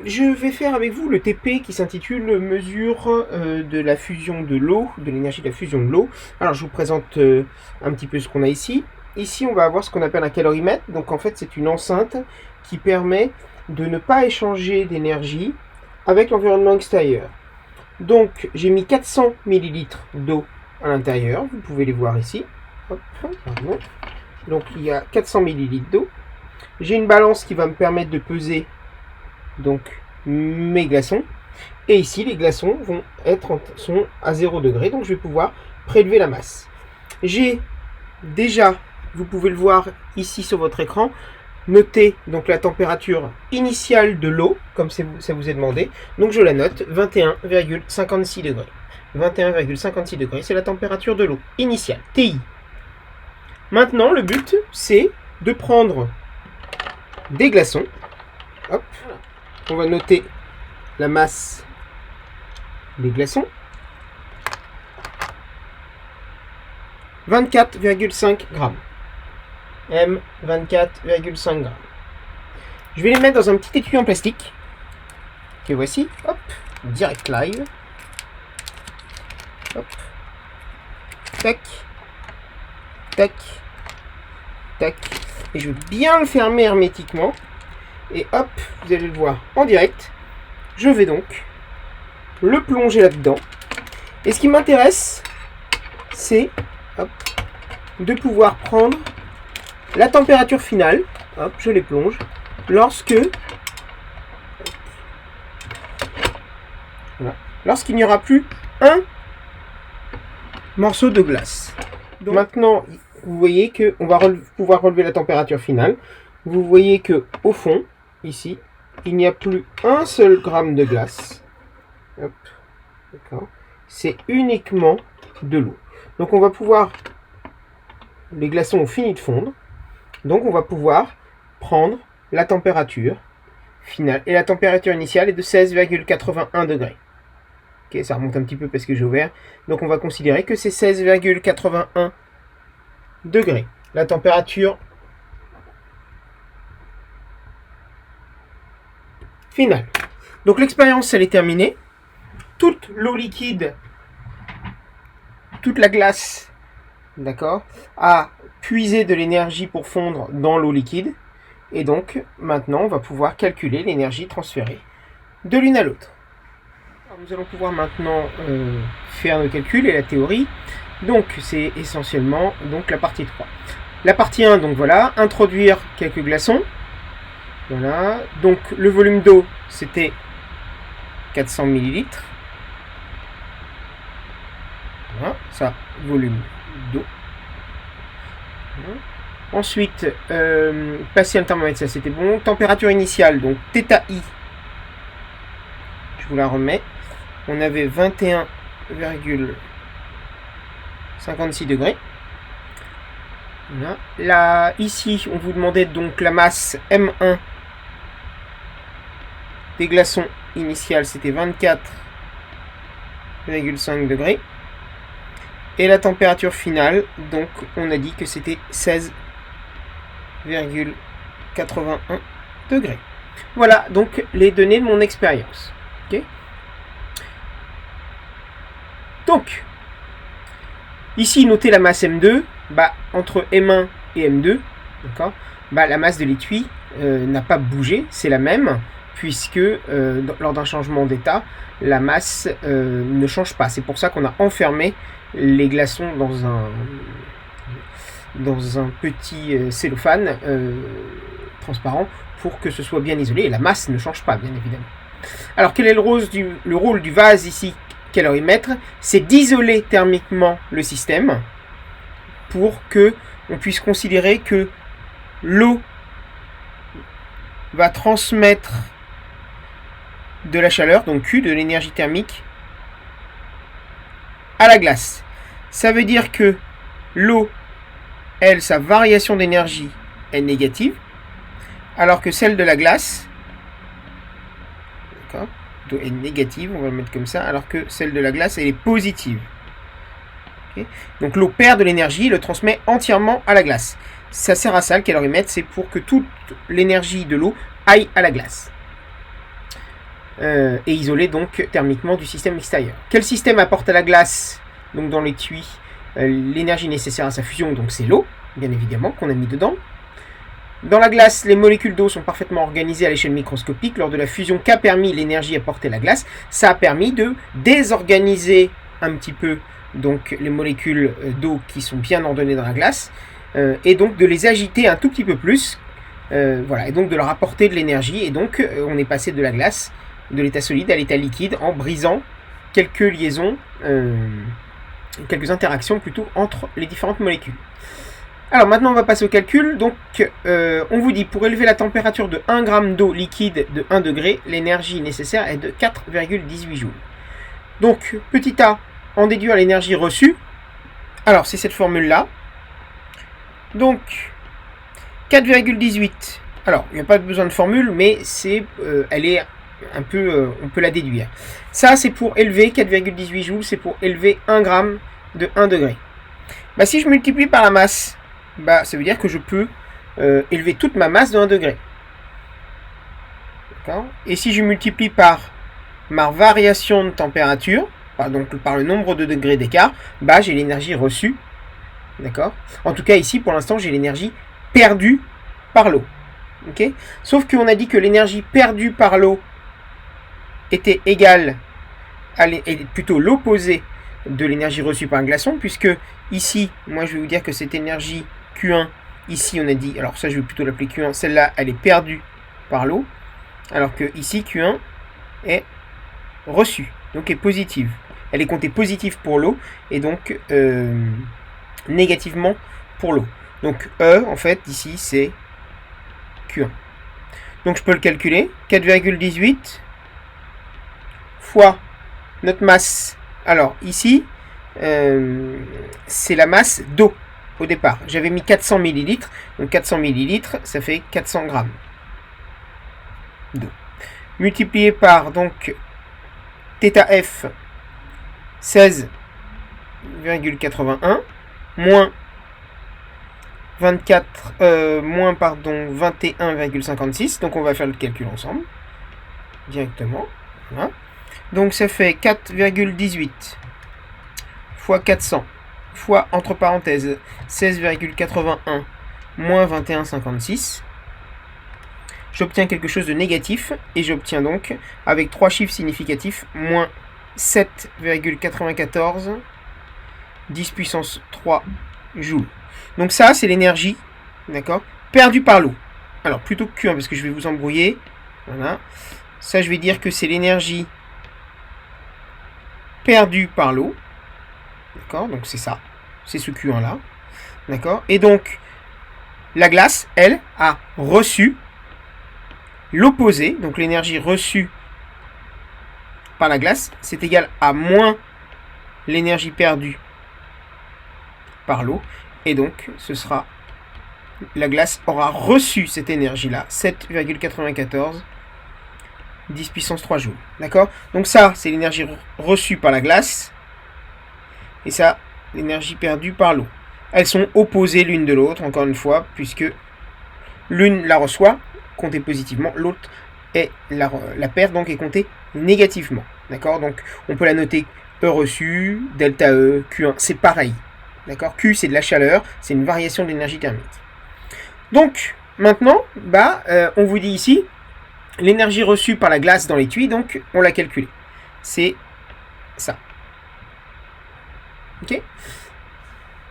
je vais faire avec vous le TP qui s'intitule mesure de la fusion de l'eau, de l'énergie de la fusion de l'eau. Alors je vous présente un petit peu ce qu'on a ici. Ici on va avoir ce qu'on appelle un calorimètre. Donc en fait c'est une enceinte qui permet de ne pas échanger d'énergie avec l'environnement extérieur. Donc j'ai mis 400 ml d'eau à l'intérieur, vous pouvez les voir ici. Hop, pardon. Donc il y a 400 ml d'eau. J'ai une balance qui va me permettre de peser donc mes glaçons. Et ici les glaçons sont à 0 degré, donc je vais pouvoir prélever la masse. J'ai déjà, vous pouvez le voir ici sur votre écran, noté donc la température initiale de l'eau, comme ça vous est demandé. Donc je la note, 21,56 degrés. 21,56 degrés, c'est la température de l'eau initiale, TI. Maintenant, le but, c'est de prendre des glaçons. Hop. On va noter la masse des glaçons. 24,5 grammes. M, 24,5 grammes. Je vais les mettre dans un petit étui en plastique. Que voici. Hop. Direct live. Hop. Tac. Tac. Tac. Et je vais bien le fermer hermétiquement. Et hop, vous allez le voir en direct. Je vais donc le plonger là-dedans. Et ce qui m'intéresse, c'est de pouvoir prendre la température finale. Hop, je les plonge. Lorsqu'il n'y aura plus un morceau de glace. Donc, maintenant, vous voyez qu'on va pouvoir relever la température finale. Vous voyez que au fond, ici, il n'y a plus un seul gramme de glace. Hop, d'accord. C'est uniquement de l'eau. Donc on va pouvoir, les glaçons ont fini de fondre. Donc on va pouvoir prendre la température finale. Et la température initiale est de 16,81 degrés. Ok, ça remonte un petit peu parce que j'ai ouvert. Donc on va considérer que c'est 16,81 degrés. La température finale. Donc l'expérience, elle est terminée. Toute l'eau liquide, toute la glace, d'accord, a puisé de l'énergie pour fondre dans l'eau liquide. Et donc, maintenant, on va pouvoir calculer l'énergie transférée de l'une à l'autre. Nous allons pouvoir maintenant faire nos calculs et la théorie. Donc, c'est essentiellement donc, la partie 3. La partie 1, donc voilà, introduire quelques glaçons. Voilà, donc le volume d'eau, c'était 400 ml. Voilà, ça, volume d'eau. Voilà. Ensuite, passer un thermomètre, ça c'était bon. Température initiale, donc θi, je vous la remets. On avait 21,56 degrés. Voilà. Là, ici, on vous demandait donc la masse M1 des glaçons initiales, c'était 24,5 degrés. Et la température finale, donc on a dit que c'était 16,81 degrés. Voilà donc les données de mon expérience. Okay. Donc, ici, notez la masse M2. Entre M1 et M2, d'accord, la masse de l'étui n'a pas bougé, c'est la même, puisque lors d'un changement d'état, la masse ne change pas. C'est pour ça qu'on a enfermé les glaçons dans un petit cellophane transparent pour que ce soit bien isolé, et la masse ne change pas, bien évidemment. Alors, quel est le rôle du vase ici, calorimètre? C'est d'isoler thermiquement le système pour que on puisse considérer que l'eau va transmettre de la chaleur, donc Q, de l'énergie thermique, à la glace. Ça veut dire que l'eau, elle, sa variation d'énergie est négative, alors que celle de la glace, d'accord, est négative, on va le mettre comme ça, alors que celle de la glace, elle est positive. Okay. Donc l'eau perd de l'énergie et le transmet entièrement à la glace. Ça sert à ça, le calorimètre, c'est pour que toute l'énergie de l'eau aille à la glace. et isolé donc thermiquement du système extérieur. Quel système apporte à la glace, donc dans l'étui, l'énergie nécessaire à sa fusion? Donc c'est l'eau, bien évidemment, qu'on a mis dedans. Dans la glace, les molécules d'eau sont parfaitement organisées à l'échelle microscopique. Lors de la fusion qu'a permis l'énergie apportée à la glace, ça a permis de désorganiser un petit peu donc les molécules d'eau qui sont bien ordonnées dans la glace, et donc de les agiter un tout petit peu plus, voilà, et donc de leur apporter de l'énergie, et donc on est passé de la glace, de l'état solide à l'état liquide, en brisant quelques liaisons, quelques interactions plutôt entre les différentes molécules. Alors maintenant on va passer au calcul. Donc on vous dit, pour élever la température de 1 g d'eau liquide de 1 degré, l'énergie nécessaire est de 4,18 joules. Donc petit a, en déduire l'énergie reçue. Alors c'est cette formule là. Donc 4,18. Alors il n'y a pas besoin de formule, mais c'est, elle est un peu, on peut la déduire. Ça c'est pour élever 4,18 joules, c'est pour élever 1 g de 1 degré. Bah, si je multiplie par la masse, bah, ça veut dire que je peux élever toute ma masse de 1 degré. Et si je multiplie par ma variation de température, donc par le nombre de degrés d'écart, bah, j'ai l'énergie reçue. D'accord. En tout cas, ici, pour l'instant, j'ai l'énergie perdue par l'eau. Okay. Sauf qu'on a dit que l'énergie perdue par l'eau était égale à plutôt l'opposé de l'énergie reçue par un glaçon, puisque ici, moi je vais vous dire que cette énergie Q1, ici on a dit, alors ça je vais plutôt l'appeler Q1, celle-là elle est perdue par l'eau, alors que ici Q1 est reçue, donc est positive. Elle est comptée positive pour l'eau, et donc négativement pour l'eau. Donc E, en fait, ici c'est Q1. Donc je peux le calculer, 4,18 fois notre masse. Alors ici, c'est la masse d'eau au départ. J'avais mis 400 ml, donc 400 ml, ça fait 400 grammes d'eau. Multiplié par donc θF 16,81 moins 21,56. Donc on va faire le calcul ensemble directement. Voilà. Donc ça fait 4,18 fois 400 fois, entre parenthèses, 16,81 moins 21,56. J'obtiens quelque chose de négatif, et j'obtiens donc, avec 3 chiffres significatifs, moins 7,94 10 puissance 3 joules. Donc ça, c'est l'énergie, d'accord, perdue par l'eau. Alors, plutôt que Q1, parce que je vais vous embrouiller, voilà. Ça, je vais dire que c'est l'énergie perdue par l'eau. D'accord, donc c'est ça. C'est ce Q1 là. D'accord. Et donc, la glace, elle, a reçu l'opposé. Donc l'énergie reçue par la glace, c'est égal à moins l'énergie perdue par l'eau. Et donc, ce sera, la glace aura reçu cette énergie-là, 7,94 10 puissance 3 joules. D'accord. Donc ça, c'est l'énergie reçue par la glace. Et ça, l'énergie perdue par l'eau. Elles sont opposées l'une de l'autre, encore une fois, puisque l'une la reçoit, comptée positivement, l'autre est la perd, donc est comptée négativement. D'accord. Donc on peut la noter E reçu, delta E, Q1, c'est pareil. D'accord. Q, c'est de la chaleur, c'est une variation de l'énergie thermique. Donc, maintenant, bah, on vous dit ici, l'énergie reçue par la glace dans l'étui, donc on l'a calculée. C'est ça. Ok.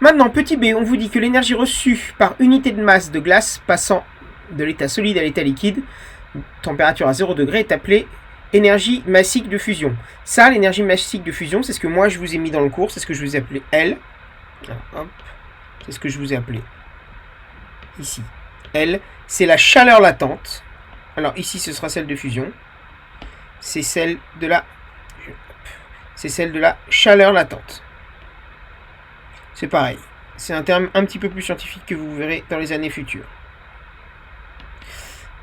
Maintenant, petit b, on vous dit que l'énergie reçue par unité de masse de glace passant de l'état solide à l'état liquide, température à 0 degré, est appelée énergie massique de fusion. Ça, l'énergie massique de fusion, c'est ce que moi je vous ai mis dans le cours, c'est ce que je vous ai appelé L. C'est ce que je vous ai appelé ici. L, c'est la chaleur latente. Alors ici, ce sera celle de fusion. C'est celle de la chaleur latente. C'est pareil. C'est un terme un petit peu plus scientifique que vous verrez dans les années futures.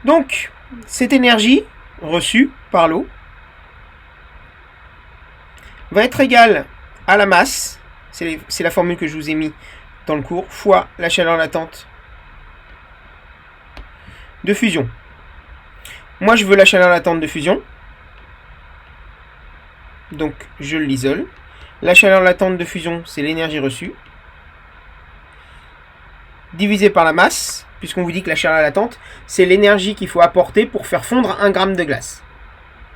Donc, cette énergie reçue par l'eau va être égale à la masse, c'est la formule que je vous ai mis dans le cours, fois la chaleur latente de fusion. Moi, je veux la chaleur latente de fusion. donc je l'isole. La chaleur latente de fusion, c'est l'énergie reçue, divisé par la masse, puisqu'on vous dit que la chaleur latente, c'est l'énergie qu'il faut apporter pour faire fondre 1 gramme de glace.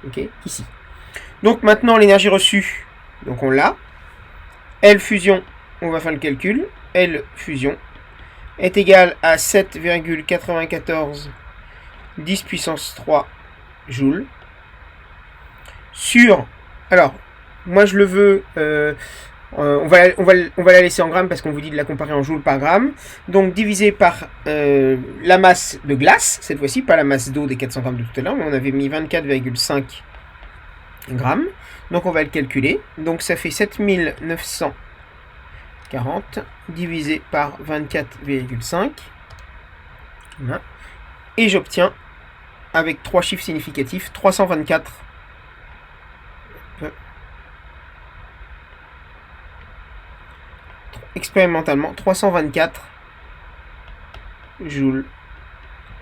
Ok, ici. Donc maintenant, l'énergie reçue, donc on l'a. L fusion, on va faire le calcul. L fusion est égal à 7,94 10 puissance 3 joules sur... Alors, moi je le veux... on va la laisser en grammes parce qu'on vous dit de la comparer en joules par gramme. Donc divisé par la masse de glace, cette fois-ci, pas la masse d'eau des 400 grammes de tout à l'heure, mais on avait mis 24,5 grammes. Donc on va le calculer. Donc ça fait 7940 divisé par 24,5. Voilà. Et j'obtiens, avec 3 chiffres significatifs, 324. Expérimentalement, 324 joules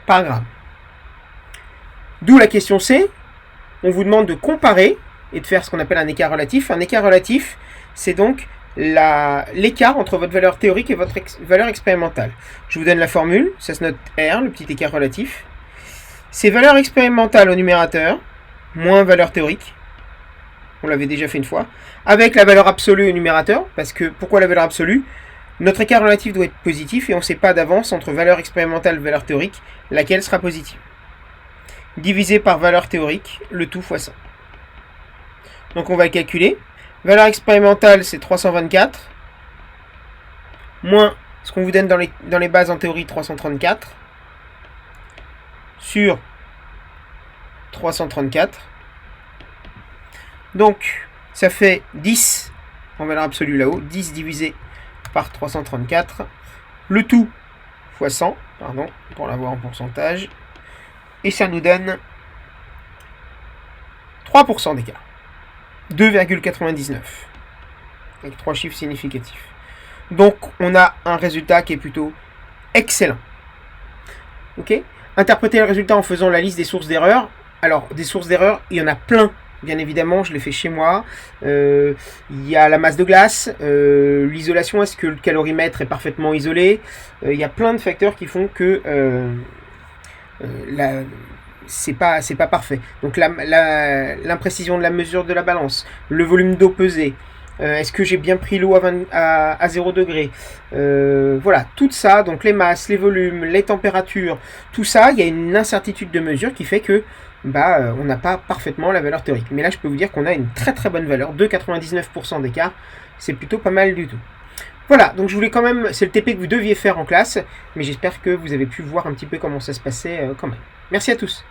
par gramme. D'où la question C. On vous demande de comparer et de faire ce qu'on appelle un écart relatif. Un écart relatif, c'est donc l'écart entre votre valeur théorique et votre valeur expérimentale. Je vous donne la formule, ça se note R, le petit écart relatif. C'est valeur expérimentale au numérateur, moins valeur théorique. On l'avait déjà fait une fois. Avec la valeur absolue au numérateur, parce que, pourquoi la valeur absolue? Notre écart relatif doit être positif et on ne sait pas d'avance entre valeur expérimentale et valeur théorique, laquelle sera positive. Divisé par valeur théorique, le tout fois 100. Donc on va le calculer. Valeur expérimentale, c'est 324, moins ce qu'on vous donne dans les bases en théorie, 334, sur 334. Donc, ça fait 10 en valeur absolue là-haut, 10 divisé par 334, le tout fois 100, pardon, pour l'avoir en pourcentage, et ça nous donne 3% d'écart, 2,99, avec 3 chiffres significatifs. Donc, on a un résultat qui est plutôt excellent. Ok ? Interpréter le résultat en faisant la liste des sources d'erreur. Alors, des sources d'erreur, il y en a plein. Bien évidemment, je l'ai fait chez moi. Il y a la masse de glace, l'isolation, est-ce que le calorimètre est parfaitement isolé? Il y a plein de facteurs qui font que c'est pas parfait. Donc l'imprécision de la mesure de la balance, le volume d'eau pesé, est-ce que j'ai bien pris l'eau à 0 degré, voilà, tout ça, donc les masses, les volumes, les températures, tout ça, il y a une incertitude de mesure qui fait que on n'a pas parfaitement la valeur théorique. Mais là, je peux vous dire qu'on a une très très bonne valeur, 2,99% d'écart, c'est plutôt pas mal du tout. Voilà, donc je voulais quand même, c'est le TP que vous deviez faire en classe, mais j'espère que vous avez pu voir un petit peu comment ça se passait quand même. Merci à tous.